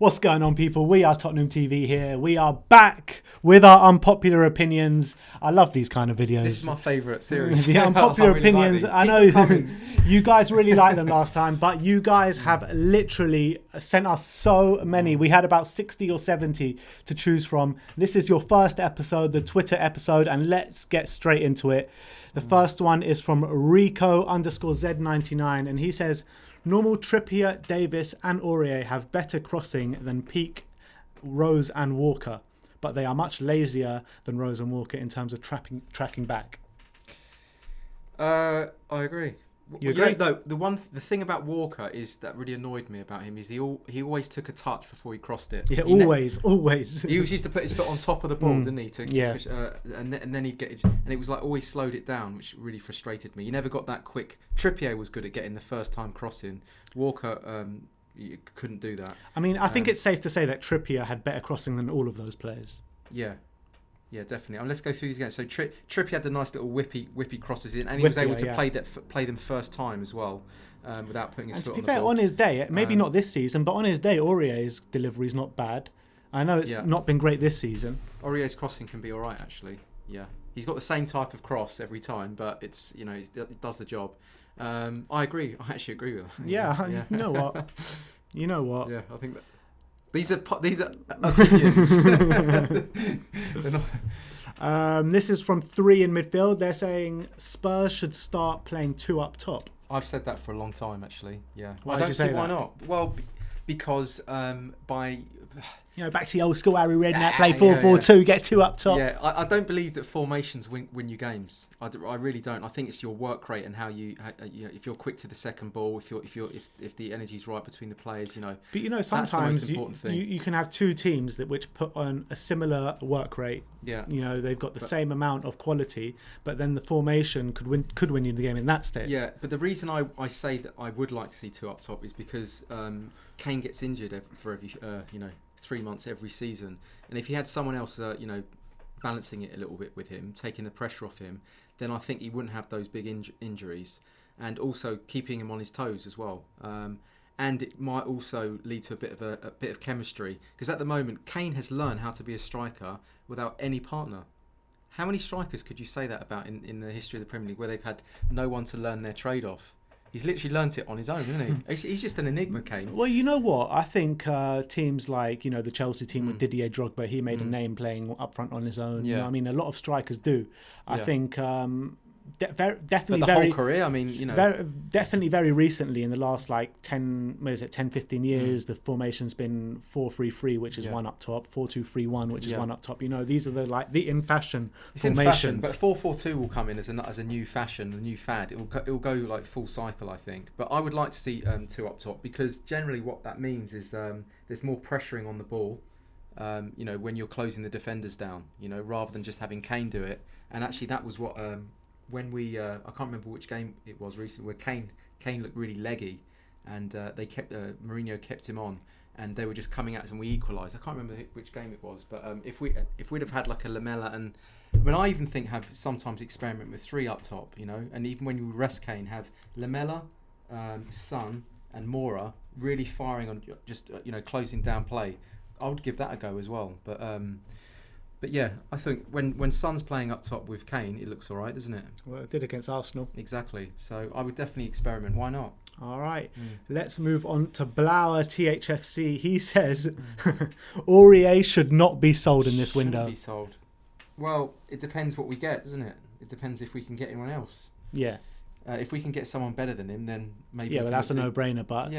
What's going on, people? We are Tottenham TV here. We are back with our unpopular opinions. I love these kind of videos. This is my favourite series. The unpopular opinions. Like I know you guys really liked them last time, but you guys have literally sent us so many. We had about 60 or 70 to choose from. This is your first episode, the Twitter episode, and let's get straight into it. The first one is from Rico_Z99, and he says, normal Trippier, Davis and Aurier have better crossing than Peak, Rose and Walker, but they are much lazier than Rose and Walker in terms of tracking back. I agree. You agree? Though the thing about Walker is that really annoyed me about him is he always took a touch before he crossed it. Yeah, always. He always used to put his foot on top of the ball, didn't he? To push, and then he'd get it, and it was like always slowed it down, which really frustrated me. You never got that quick. Trippier was good at getting the first time crossing. Walker, you couldn't do that. I mean, I think it's safe to say that Trippier had better crossing than all of those players. Yeah, definitely. Let's go through these again. So Trippier had the nice little whippy crosses in, and he was able to play them first time as well, without putting his foot on the ball. To be fair, on his day, maybe not this season, but on his day, Aurier's delivery is not bad. I know it's not been great this season. Aurier's crossing can be all right, actually. Yeah, he's got the same type of cross every time, but it's it does the job. I agree. I actually agree with that. Yeah. You know what? Yeah, I think that. These are opinions. This is from 3 in midfield. They're saying Spurs should start playing 2 up top. I've said that for a long time, actually. Yeah. Why did you say why that? not. Well, because by... back to the old school Harry Redknapp, play 4-4-2, get 2 up top. Yeah, I don't believe that formations win you games. I really don't. I think it's your work rate and how you if you're quick to the second ball, if the energy's right between the players, But sometimes you can have 2 teams which put on a similar work rate. Yeah. They've got the same amount of quality, but then the formation could win you the game in that state. Yeah, but the reason I say that I would like to see 2 up top is because Kane gets injured for every 3 months every season, and if he had someone else balancing it a little bit with him, taking the pressure off him, then I think he wouldn't have those big injuries, and also keeping him on his toes as well. And it might also lead to a bit of chemistry, because at the moment Kane has learned how to be a striker without any partner. How many strikers could you say that about in the history of the Premier League, where they've had no one to learn their trade off? He's literally learnt it on his own, isn't he? He's just an enigma, Kane. Well, you know what? I think teams like, the Chelsea team with Didier Drogba, he made a name playing up front on his own. Yeah. A lot of strikers do. I think definitely but the whole career, definitely very recently, in the last 10, 15 years, the formation's been 4-3-3, which is 1 up top, 4-2-3-1, which is 1 up top. These are the in fashion it's formations. In fashion, but 4-4-2 will come in as a new fashion, a new fad. It will go full cycle, I think. But I would like to see 2 up top, because generally what that means is there's more pressuring on the ball. When you're closing the defenders down, rather than just having Kane do it. And actually, that was what. When we, I can't remember which game it was recently, where Kane looked really leggy, and they kept Mourinho kept him on, and they were just coming at us, and we equalised. I can't remember which game it was, but if we'd have had like a Lamella, and I even think have sometimes experiment with 3 up top, and even when you rest Kane, have Lamella, Son, and Mora really firing on just closing down play. I would give that a go as well, But yeah, I think when Son's playing up top with Kane, it looks all right, doesn't it? Well, it did against Arsenal. Exactly. So I would definitely experiment. Why not? All right. Let's move on to Blauer THFC. He says Aurier should not be sold in this window. Shouldn't be sold. Well, it depends what we get, doesn't it? It depends if we can get anyone else. Yeah. If we can get someone better than him, then maybe... Yeah, well, that's a no-brainer. But,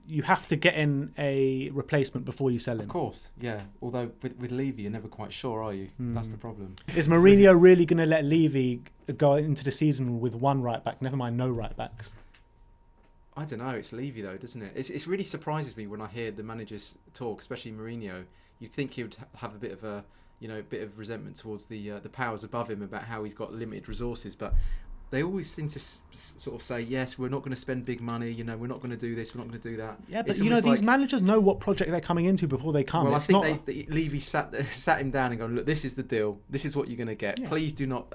you have to get in a replacement before you sell him. Of course, yeah. Although with Levy, you're never quite sure, are you? That's the problem. Is Mourinho really going to let Levy go into the season with 1 right-back? Never mind, no right-backs. I don't know. It's Levy, though, doesn't it? It really surprises me when I hear the managers talk, especially Mourinho. You'd think he would have a bit of a resentment towards the powers above him about how he's got limited resources, but... They always seem to sort of say, yes, we're not going to spend big money, we're not going to do this, we're not going to do that. Yeah, but these managers know what project they're coming into before they come. Well, I think Levy sat him down and gone, look, this is the deal. This is what you're going to get. Yeah. Please do not,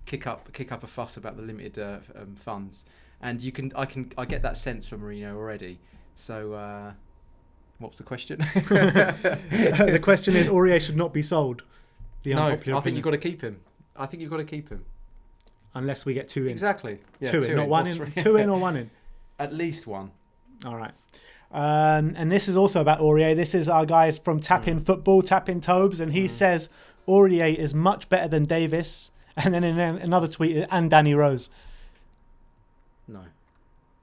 kick up a fuss about the limited funds. And I get that sense from Mourinho already. So What's the question? The question is, Aurier should not be sold. The No, I unpopular think opinion. you've got to keep him. I think you've got to keep him. Unless we get 2 in. Exactly. Yeah, two in, not one in. 2 in or 1 in. At least one. All right. And this is also about Aurier. This is our guys from Tap In Football, Tap In Tobes, and he says Aurier is much better than Davis. And then in another tweet, and Danny Rose. No.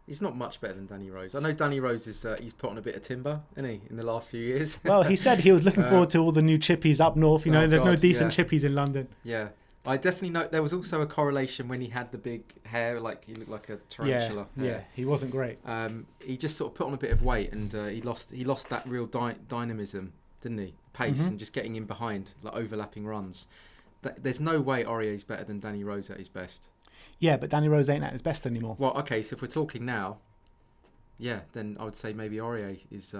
He's not much better than Danny Rose. I know Danny Rose is he's put on a bit of timber, isn't he, in the last few years? Well, he said he was looking forward to all the new chippies up north. You know, there's no decent chippies in London. Yeah. I definitely know there was also a correlation when he had the big hair, like he looked like a tarantula. Yeah, he wasn't great. He just sort of put on a bit of weight, and he lost that real dynamism, didn't he? Pace and just getting in behind, like overlapping runs. There's no way Aurier's better than Danny Rose at his best. Yeah, but Danny Rose ain't at his best anymore. Well, okay, so if we're talking now, yeah, then I would say maybe Aurier is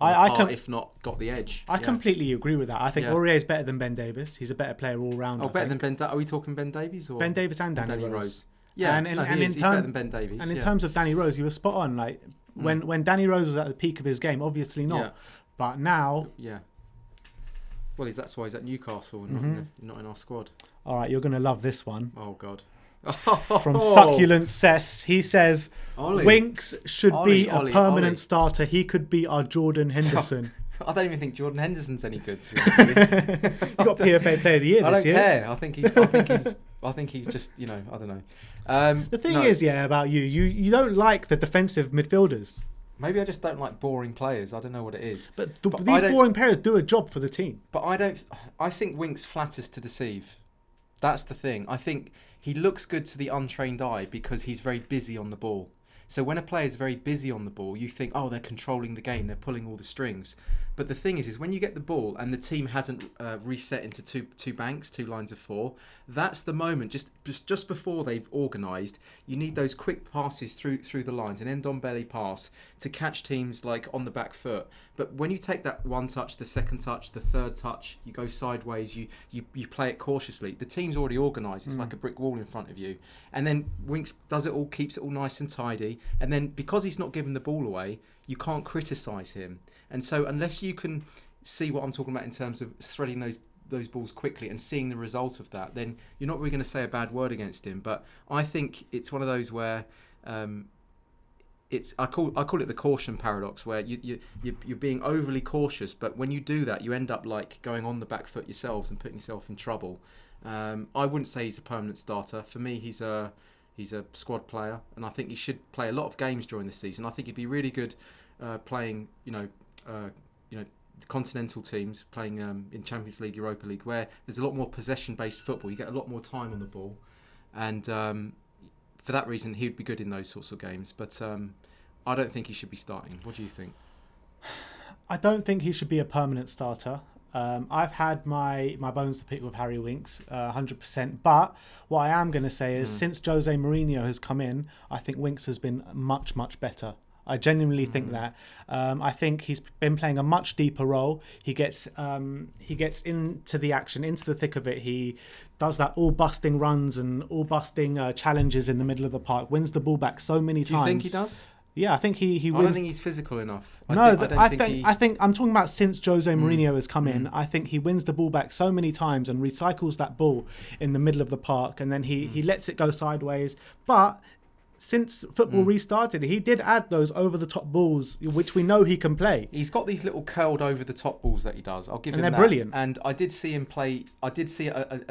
if not got the edge. I completely agree with that. I think Aurier is better than Ben Davis. He's a better player all round. Oh, better than Ben. Are we talking Ben Davies or Ben Davis and Danny Rose? Yeah, he's better than Ben Davies. And in terms of Danny Rose, you were spot on. Like when Danny Rose was at the peak of his game, obviously not. Yeah. But now, well, that's why he's at Newcastle, not in our squad. All right, you're gonna love this one. Oh God. From Succulent Cess, he says Winks should be a permanent starter. He could be our Jordan Henderson. I don't even think Jordan Henderson's any good. You got PFA Player of the Year this year. I don't care. I think he's just, I don't know. The thing is, about you don't like the defensive midfielders. Maybe I just don't like boring players. I don't know what it is. But these boring players do a job for the team. But I think Winks flatters to deceive. That's the thing. I think he looks good to the untrained eye because he's very busy on the ball. So when a player is very busy on the ball, you think, oh, they're controlling the game, they're pulling all the strings. But the thing is when you get the ball and the team hasn't reset into two banks, 2 lines of 4, that's the moment, just before they've organised, you need those quick passes through the lines, an end-on-belly pass to catch teams like on the back foot. But when you take that one touch, the second touch, the third touch, you go sideways, you play it cautiously. The team's already organised. It's like a brick wall in front of you. And then Winks does it all, keeps it all nice and tidy. And then because he's not giving the ball away, you can't criticise him. And so unless you can see what I'm talking about in terms of threading those balls quickly and seeing the result of that, then you're not really going to say a bad word against him. But I think it's one of those where I call it the caution paradox, where you're being overly cautious, but when you do that, you end up like going on the back foot yourselves and putting yourself in trouble. I wouldn't say he's a permanent starter. For me, he's a squad player, and I think he should play a lot of games during the season. I think he'd be really good playing, continental teams, playing in Champions League, Europa League, where there's a lot more possession-based football. You get a lot more time on the ball, and for that reason, he'd be good in those sorts of games. But I don't think he should be starting. What do you think? I don't think he should be a permanent starter. I've had my bones to pick with Harry Winks, 100%. But what I am going to say is, since Jose Mourinho has come in, I think Winks has been much, much better. I genuinely think that. I think he's been playing a much deeper role. He gets into the action, into the thick of it. He does that all-busting runs and all-busting challenges in the middle of the park. Wins the ball back so many times. Do you think he does? Yeah, I think he wins. I don't think he's physical enough. I think I'm talking about since Jose Mourinho has come in. I think he wins the ball back so many times and recycles that ball in the middle of the park, and then he lets it go sideways. But since football restarted, he did add those over-the-top balls, which we know he can play. He's got these little curled over-the-top balls that he does. I'll give him that. And they're brilliant. And I did see him play. I did see a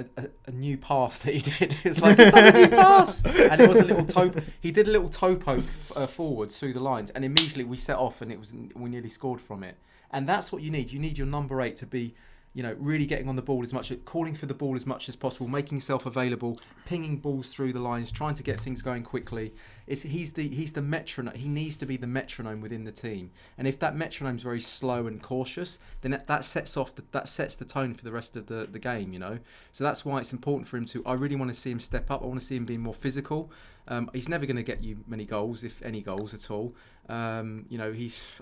new pass that he did. It's like, is that a new pass? And it was a little toe. He did a little toe poke forwards through the lines, and immediately we set off, and we nearly scored from it. And that's what you need. You need your number 8 to be, really getting on the ball as much, calling for the ball as much as possible, making himself available, pinging balls through the lines, trying to get things going quickly. He's the metronome. He needs to be the metronome within the team. And if that metronome's very slow and cautious, then that sets the tone for the rest of the game. So that's why it's important for him to. I really want to see him step up. I want to see him being more physical. He's never going to get you many goals, if any goals at all. He's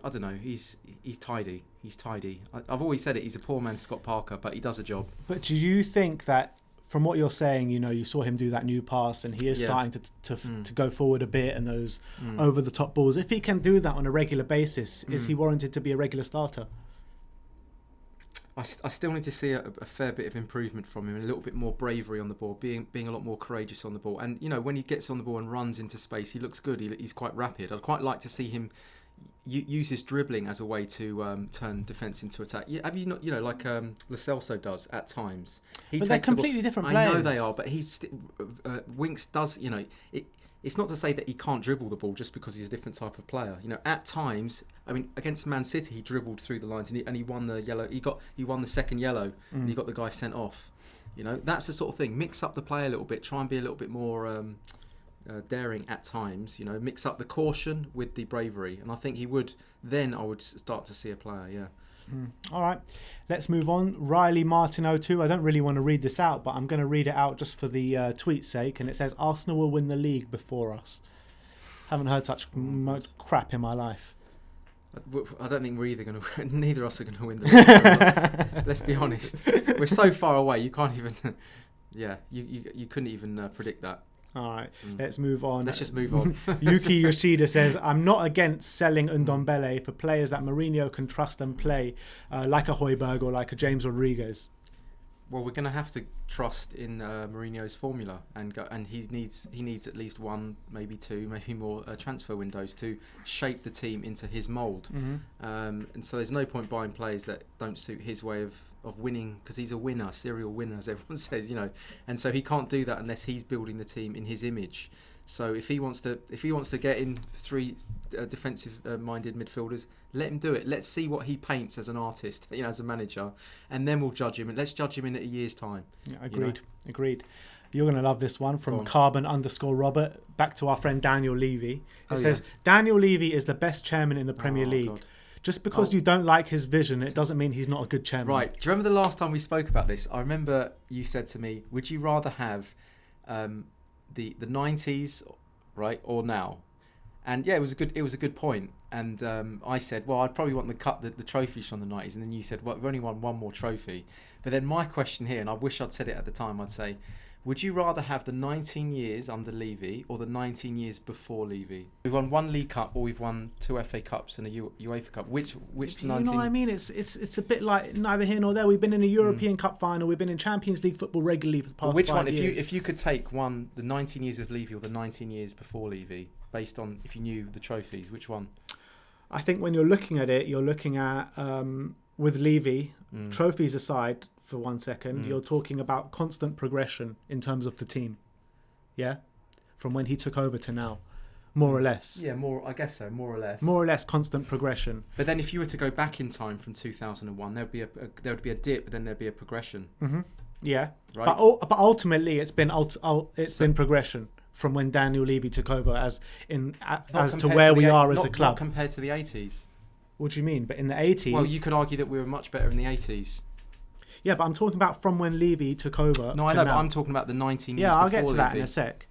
tidy. He's tidy. I've always said it. He's a poor man's Scott Parker, but he does a job. But do you think that from what you're saying, you saw him do that new pass, and he is starting to go forward a bit, and those over the top balls. If he can do that on a regular basis, is he warranted to be a regular starter? I still need to see a fair bit of improvement from him, a little bit more bravery on the ball, being a lot more courageous on the ball. And when he gets on the ball and runs into space, he looks good. He's quite rapid. I'd quite like to see him use his dribbling as a way to turn defence into attack. Have you not, like Lo Celso does at times? But they're completely different players. I know they are, but Winks does. It's not to say that he can't dribble the ball just because he's a different type of player. At times, I mean, against Man City, he dribbled through the lines and he won the yellow. He won the second yellow, and he got the guy sent off. That's the sort of thing. Mix up the play a little bit. Try and be a little bit more daring at times. Mix up the caution with the bravery, and I think he would. Then I would start to see a player. Yeah. All right, let's move on. Riley Martin 02. I don't really want to read this out, but I'm going to read it out just for the tweet's sake. And it says, Arsenal will win the league before us. Haven't heard such crap in my life. I don't think we're either going to. Neither of us are going to win the league. Let's be honest. We're so far away. You can't even. Yeah, you couldn't even predict that. All right, let's move on. Let's just move on. Yuki Yoshida says, I'm not against selling Ndombele for players that Mourinho can trust and play, like a Højbjerg or like a James Rodriguez. Well, we're going to have to trust in Mourinho's formula, and he needs at least one, maybe two, maybe more transfer windows to shape the team into his mould. And so there's no point buying players that don't suit his way of winning, because he's a winner, serial winner, as everyone says, and so he can't do that unless he's building the team in his image. So if he wants to get in three defensive-minded midfielders, let him do it. Let's see what he paints as an artist, as a manager, and then we'll judge him. And let's judge him in a year's time. Yeah, agreed. You're going to love this one from Carbon_Robert. Back to our friend Daniel Levy. It says, Daniel Levy is the best chairman in the Premier League. God. Just because you don't like his vision, it doesn't mean he's not a good chairman. Right. Do you remember the last time we spoke about this? I remember you said to me, would you rather have the 90s, right, or now? And yeah, it was a good point. And I said, well, I'd probably want the trophies from the 90s. And then you said, well, we've only won one more trophy. But then my question here, and I wish I'd said it at the time, I'd say, would you rather have the 19 years under Levy or the 19 years before Levy? We've won one League Cup, or we've won two FA Cups and a UEFA Cup. Which 19? You know what I mean? It's a bit like neither here nor there. We've been in a European Cup final. We've been in Champions League football regularly for the past 5 years. If you could take one, the 19 years of Levy or the 19 years before Levy, based on if you knew the trophies, which one? I think when you're looking at it, you're looking at with Levy, trophies aside. For 1 second, you're talking about constant progression in terms of the team, from when he took over to now, more or less. Yeah, I guess so, more or less. More or less constant progression. But then, if you were to go back in time from 2001, there would be a dip, but then there'd be a progression. Yeah, right. But ultimately, it's been progression from when Daniel Levy took over, as to where we are as a club. Not compared to the 80s. What do you mean? But in the 80s, well, you could argue that we were much better in the 80s. Yeah, but I'm talking about from when Levy took over. No, I know, but I'm talking about the 19 years before Levy. Yeah, I'll get to that in a sec.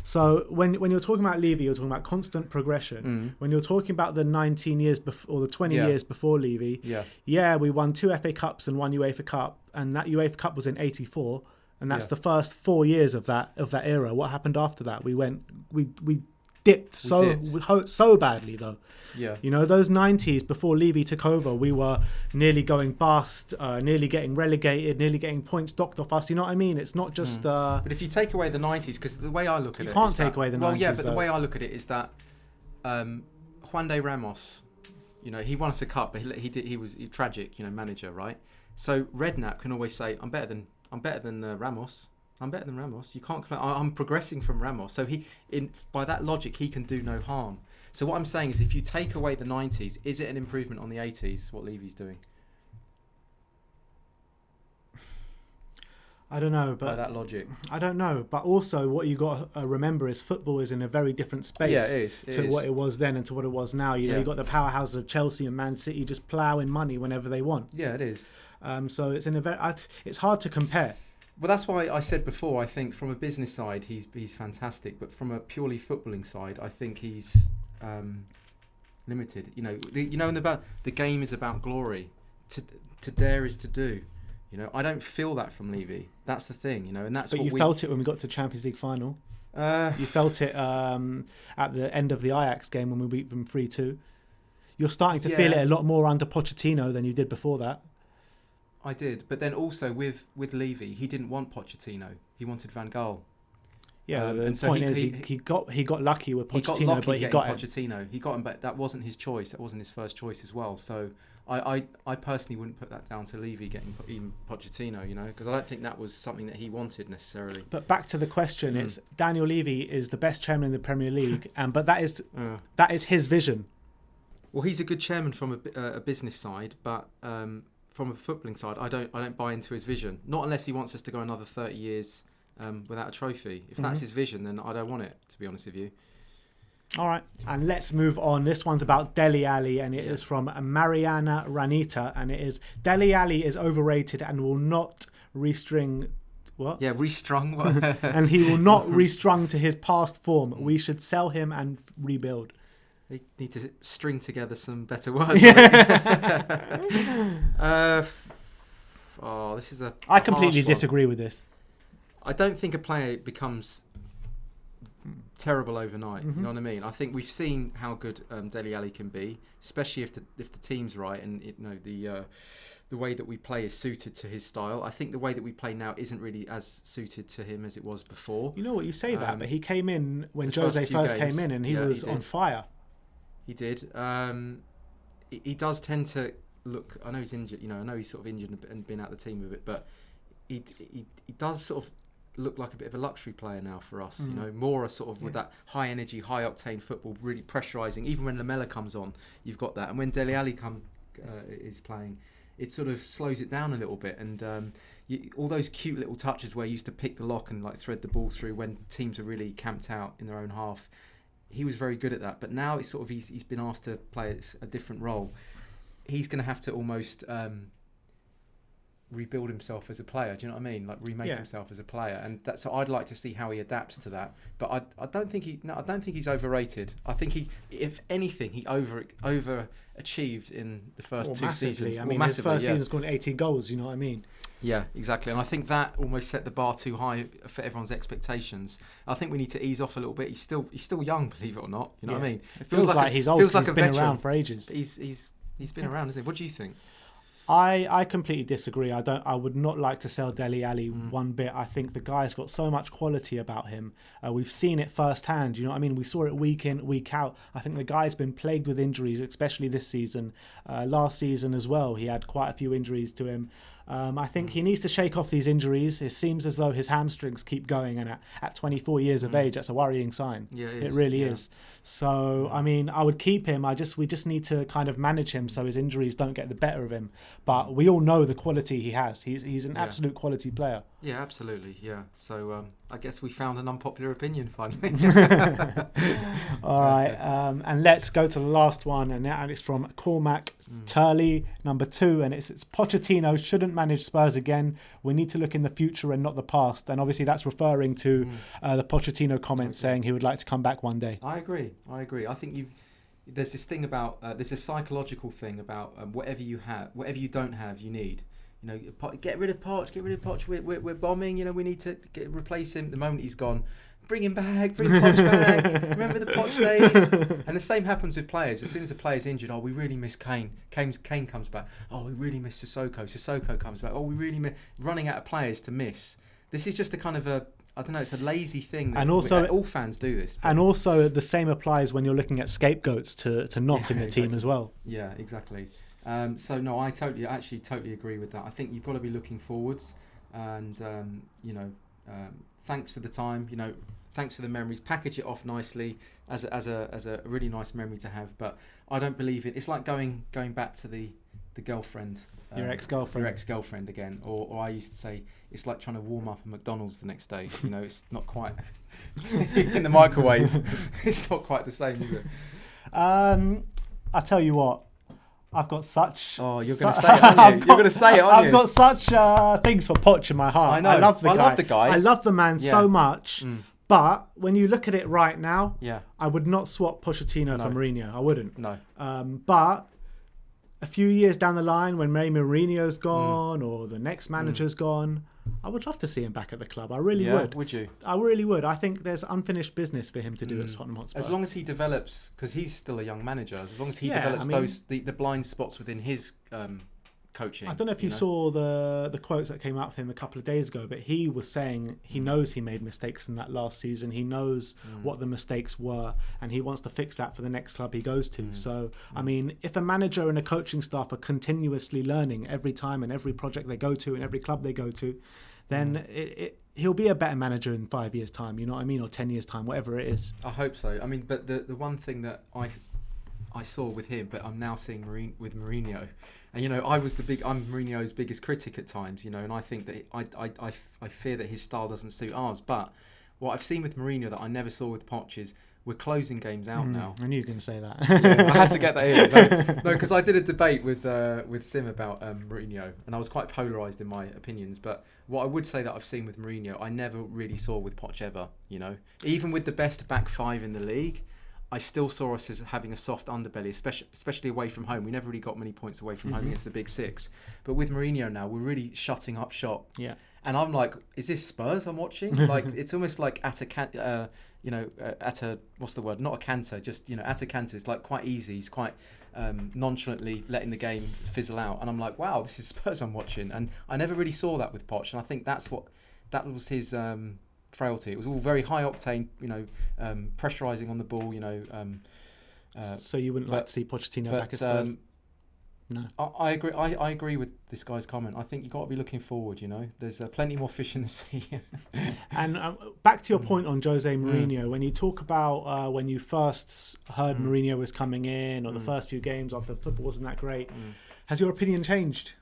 So when you're talking about Levy, you're talking about constant progression. When you're talking about the 19 years before, or the 20 years before Levy, we won 2 FA Cups and 1 UEFA Cup, and that UEFA Cup was in '84, and that's the first 4 years of that era. What happened after that? We dipped so badly though. Yeah. Those 90s before Levy took over, we were nearly going bust, nearly getting relegated, nearly getting points docked off us. You know what I mean? It's not just. But if you take away the 90s, because the way I look at it, you can't take away the 90s. Well, yeah, but the way I look at it is that Juan de Ramos, he won us a cup, but he was tragic, manager, right? So Redknapp can always say, I'm better than Ramos. I'm better than Ramos. You can't complain. I'm progressing from Ramos. So by that logic, he can do no harm. So what I'm saying is, if you take away the 90s, is it an improvement on the 80s, what Levy's doing? I don't know. But by that logic. I don't know. But also what you got to remember is football is in a very different space to what it was then and to what it was now. You know, you got the powerhouses of Chelsea and Man City just ploughing money whenever they want. Yeah, it is. So it's it's hard to compare. Well, that's why I said before, I think from a business side, he's fantastic. But from a purely footballing side, I think he's limited. The game is about glory. To dare is to do. You know, I don't feel that from Levy. That's the thing, you know, and that's but what you felt it when we got to the Champions League final. You felt it at the end of the Ajax game when we beat them 3-2. You're starting to feel it a lot more under Pochettino than you did before that. I did, but then also with Levy, he didn't want Pochettino. He wanted Van Gaal. Yeah, the point is he got lucky with Pochettino, but he got Pochettino. He got him, but that wasn't his choice. That wasn't his first choice as well. So I personally wouldn't put that down to Levy getting even Pochettino, you know, because I don't think that was something that he wanted necessarily. But back to the question, it's Daniel Levy is the best chairman in the Premier League, but that is his vision. Well, he's a good chairman from a business side, but from a footballing side, I don't buy into his vision. Not unless he wants us to go another 30 years without a trophy. If that's his vision, then I don't want it, to be honest with you. All right, and let's move on. This one's about Dele Alli, and it is from Mariana Ranita, and it is Dele Alli is overrated and will not restring. What? Yeah, restrung. And he will not restrung to his past form. We should sell him and rebuild. They need to string together some better words. This is I completely disagree with this. I don't think a player becomes terrible overnight. You know what I mean? I think we've seen how good Dele Alli can be, especially if the team's right and the way that we play is suited to his style. I think the way that we play now isn't really as suited to him as it was before. You know what, you say that, but he came in when Jose first came in and he was on fire. He did. He does tend to look. I know he's injured. You know, I know he's sort of injured and been out of the team a bit, but he does sort of look like a bit of a luxury player now for us. You know, more a sort of with that high energy, high octane football, really pressurising. Even when Lamela comes on, you've got that, and when Dele Alli is playing, it sort of slows it down a little bit. And all those cute little touches where he used to pick the lock and like thread the ball through when teams are really camped out in their own half. He was very good at that, but now it's sort of he's been asked to play a different role. He's going to have to almost rebuild himself as a player. Do you know what I mean? Like remake himself as a player, and that's. So I'd like to see how he adapts to that. But I don't think he's overrated. I think if anything, he overachieved in the first two seasons. I mean, his first season scored 18 goals. You know what I mean? Yeah, exactly. And I think that almost set the bar too high for everyone's expectations. I think we need to ease off a little bit. He's still young, believe it or not. You know what I mean? It feels like he's old. Feels like he's been around for ages. He's been around, isn't he? What do you think? I completely disagree. I would not like to sell Dele Alli one bit. I think the guy's got so much quality about him. We've seen it firsthand. You know what I mean? We saw it week in, week out. I think the guy's been plagued with injuries, especially this season. Last season as well, he had quite a few injuries to him. I think he needs to shake off these injuries. It seems as though his hamstrings keep going, and at 24 years of age, that's a worrying sign. Yeah, it really is. So, I mean, I would keep him. We just need to kind of manage him so his injuries don't get the better of him. But we all know the quality he has. He's an absolute quality player. Yeah, absolutely. Yeah. So I guess we found an unpopular opinion finally. All right, and let's go to the last one, and it's from Cormac Turley, number 2, and it's Pochettino shouldn't manage Spurs again. We need to look in the future and not the past. And obviously that's referring to the Pochettino comments saying he would like to come back one day. I agree. I think there's this thing about there's a psychological thing about whatever you don't have, you need. You know, get rid of Poch. We're bombing. You know, we need to replace him. The moment he's gone, bring him back. Bring Poch back. Remember the Poch days? And the same happens with players. As soon as a player's injured, we really miss Kane. Kane comes back. We really miss Sissoko. Sissoko comes back. We really miss running out of players to miss. This is just a kind of it's a lazy thing. And also, all fans do this. And also, the same applies when you're looking at scapegoats to knock in the team as well. Yeah, exactly. So no, I totally agree with that. I think you've got to be looking forwards, and thanks for the time. You know, thanks for the memories. Package it off nicely as a really nice memory to have. But I don't believe it. It's like going back to the girlfriend, your ex-girlfriend again. Or I used to say it's like trying to warm up a McDonald's the next day. You know, it's not quite in the microwave. It's not quite the same, is it? I tell you what. I've got such... Oh, you're going to say it, aren't you? You're going to say it, aren't you? I've got such things for Poch in my heart. I know. I love the guy. I love the man so much. But when you look at it right now, I would not swap Pochettino for Mourinho. I wouldn't. No. But a few years down the line when maybe Mourinho's gone or the next manager's gone, I would love to see him back at the club. I really would. Would you? I really would. I think there's unfinished business for him to do at Tottenham Hotspur. As long as he develops, because he's still a young manager, as long as he develops the blind spots within his coaching. I don't know if you saw the quotes that came out for him a couple of days ago, but he was saying he knows he made mistakes in that last season. He knows what the mistakes were, and he wants to fix that for the next club he goes to. So, I mean, if a manager and a coaching staff are continuously learning every time and every project they go to and every club they go to, then he'll be a better manager in 5 years' time, you know what I mean, or 10 years' time, whatever it is. I hope so. I mean, but the one thing that I saw with him, but I'm now seeing with Mourinho. And, you know, I'm Mourinho's biggest critic at times, you know, and I think that I fear that his style doesn't suit ours. But what I've seen with Mourinho that I never saw with Poch is we're closing games out now. I knew you were going to say that. Yeah, I had to get that in. No, because I did a debate with Sim about Mourinho, and I was quite polarised in my opinions. But what I would say that I've seen with Mourinho, I never really saw with Poch ever, you know. Even with the best back five in the league, I still saw us as having a soft underbelly, especially away from home. We never really got many points away from home against the big six. But with Mourinho now, we're really shutting up shop. Yeah. And I'm like, is this Spurs I'm watching? Like, it's almost like at a what's the word? Not a canter, just, you know, at a canter. It's like quite easy. He's quite nonchalantly letting the game fizzle out. And I'm like, wow, this is Spurs I'm watching. And I never really saw that with Poch. And I think that was his frailty. It was all very high octane, you know, pressurising on the ball, you know. So you wouldn't like to see Pochettino back at Spurs? No. I agree. I agree with this guy's comment. I think you've got to be looking forward, you know. There's plenty more fish in the sea. And back to your point on Jose Mourinho, when you talk about when you first heard Mourinho was coming in, or the first few games after football wasn't that great, has your opinion changed?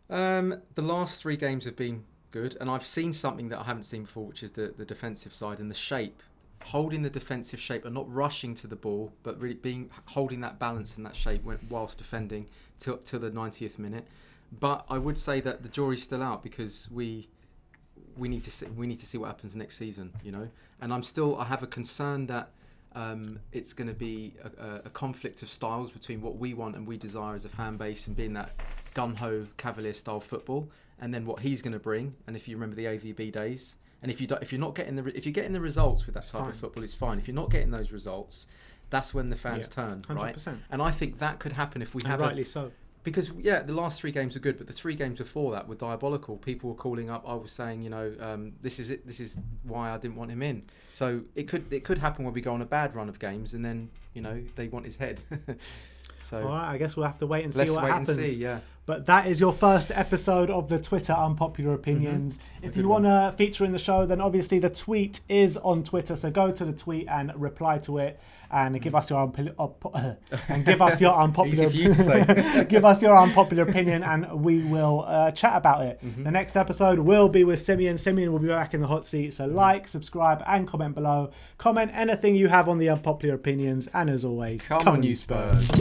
The last 3 games have been good, and I've seen something that I haven't seen before, which is the defensive side and the shape. Holding the defensive shape and not rushing to the ball, but really holding that balance and that shape whilst defending till the 90th minute. But I would say that the jury's still out, because we need to see what happens next season, you know. And I have a concern that it's going to be a conflict of styles between what we want and we desire as a fan base, and being that gun-ho Cavalier style football, and then what he's going to bring. And if you remember the AVB days. And if you're getting the results with that type of football, it's fine. If you're not getting those results, that's when the fans turn, 100%. Right? And I think that could happen if we have. Rightly so. Because the last 3 games are good, but the 3 games before that were diabolical. People were calling up. I was saying, you know, this is it. This is why I didn't want him in. So it could happen when we go on a bad run of games, and then, you know, they want his head. So all right, I guess we'll have to wait and see what happens. And see, yeah. But that is your first episode of the Twitter Unpopular Opinions. If you want to feature in the show, then obviously the tweet is on Twitter. So go to the tweet and reply to it, and give us your unpopular. Easy for you to say. Give us your unpopular opinion, and we will chat about it. The next episode will be with Simeon. Simeon will be back in the hot seat. So like, subscribe, and comment below. Comment anything you have on the unpopular opinions, and as always, come on, you Spurs.